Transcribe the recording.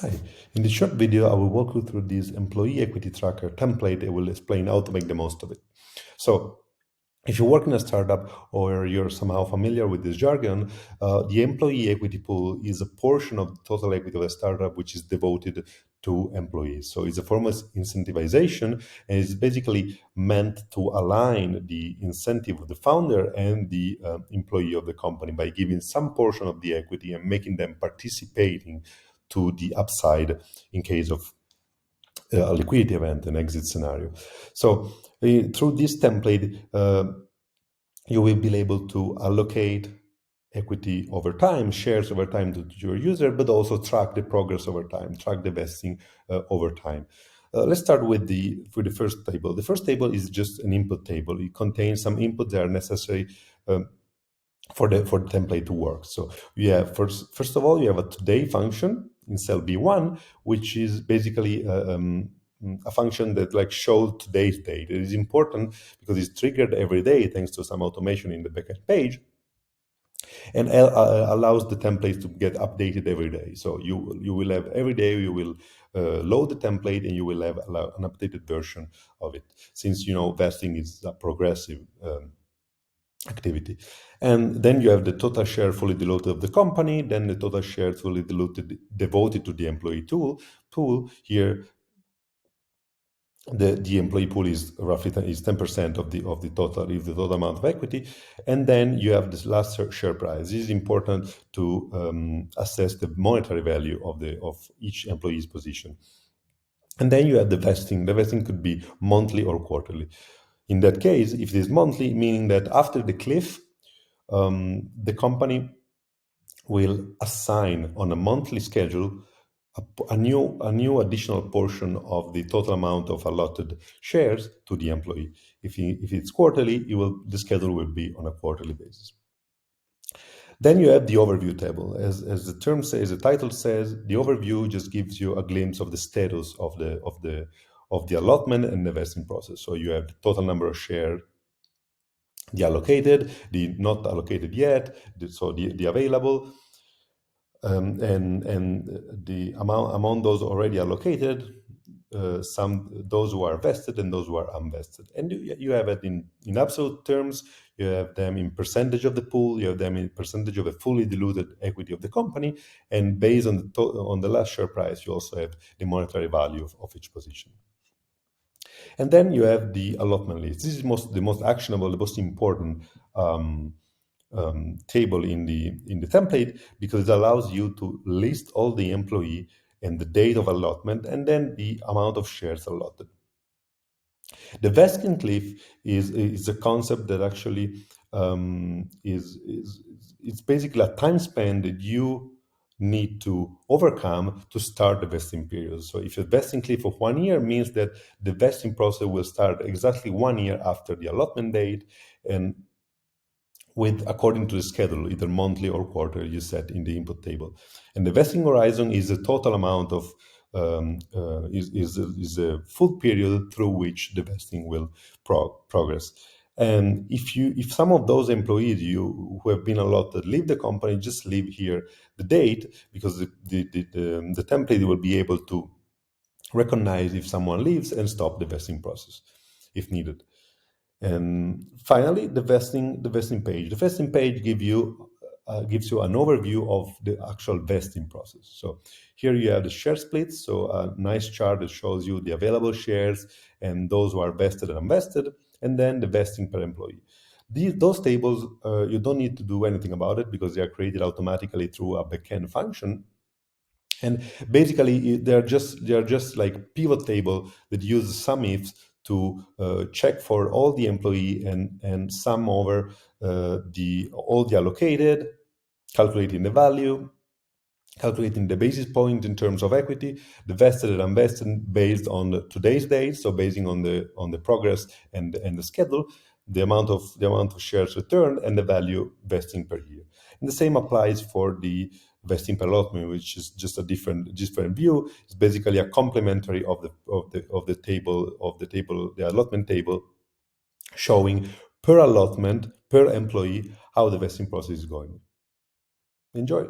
Hi. In this short video, I will walk you through this employee equity tracker template. I will explain how to make the most of it. So, if you work in a startup or you're somehow familiar with this jargon, the employee equity pool is a portion of the total equity of a startup which is devoted to employees. So it's a form of incentivization, and it's basically meant to align the incentive of the founder and the employee of the company by giving some portion of the equity and making them participating to the upside in case of a liquidity event, an exit scenario. So through this template, you will be able to allocate equity over time, shares over time to your user, but also track the progress over time, track the vesting over time. Let's start with the first table. The first table is just an input table. It contains some inputs that are necessary for the template to work. So we have first of all, you have a today function in cell B1, which is basically a function that like shows today's date. It is important because it's triggered every day thanks to some automation in the backend page, and allows the templates to get updated every day. So you will have every day you will load the template and you will have an updated version of it. Since vesting is a progressive activity. And then you have the total share fully diluted of the company, then the total share fully diluted devoted to the employee pool. Here the employee pool is roughly 10% of the total, if the total amount of equity. And then you have this last share price. This is important to assess the monetary value of each employee's position. And then you have the vesting. The vesting could be monthly or quarterly. In that case, if it is monthly, meaning that after the cliff, the company will assign on a monthly schedule a new additional portion of the total amount of allotted shares to the employee. If it's quarterly, the schedule will be on a quarterly basis. Then you have the overview table. As the term says, the title says, the overview just gives you a glimpse of the status of the allotment and the vesting process. So you have the total number of shares, the allocated, the not allocated yet, the available, and the among those already allocated, those who are vested and those who are unvested. And you have it in absolute terms, you have them in percentage of the pool, you have them in percentage of the fully diluted equity of the company, and based on the last share price, you also have the monetary value of each position. And then you have the allotment list. This is the most actionable, the most important table in the template, because it allows you to list all the employee and the date of allotment and then the amount of shares allotted. The vesting cliff is a concept that actually it's basically a time span that you need to overcome to start the vesting period. So if a vesting cliff of 1 year means that the vesting process will start exactly 1 year after the allotment date, and according to the schedule, either monthly or quarterly, you set in the input table. And the vesting horizon is the total amount of is a full period through which the vesting will progress. And if some of those employees who have been allotted leave the company, just leave here the date, because the template will be able to recognize if someone leaves and stop the vesting process if needed. And finally, the vesting page. The vesting page gives you an overview of the actual vesting process. So here you have the share splits. So a nice chart that shows you the available shares and those who are vested and unvested, and then the vesting per employee. Those tables, you don't need to do anything about it because they are created automatically through a backend function. And basically, they're just like pivot table that use sum ifs to check for all the employee and sum over all the allocated, calculating the value, calculating the basis point in terms of equity, the vested and unvested based on today's date, so basing on the progress and the schedule, the amount of shares returned, and the value vesting per year. And the same applies for the vesting per allotment, which is just a different view. It's basically a complementary of the allotment table, showing per allotment, per employee, how the vesting process is going. Enjoy.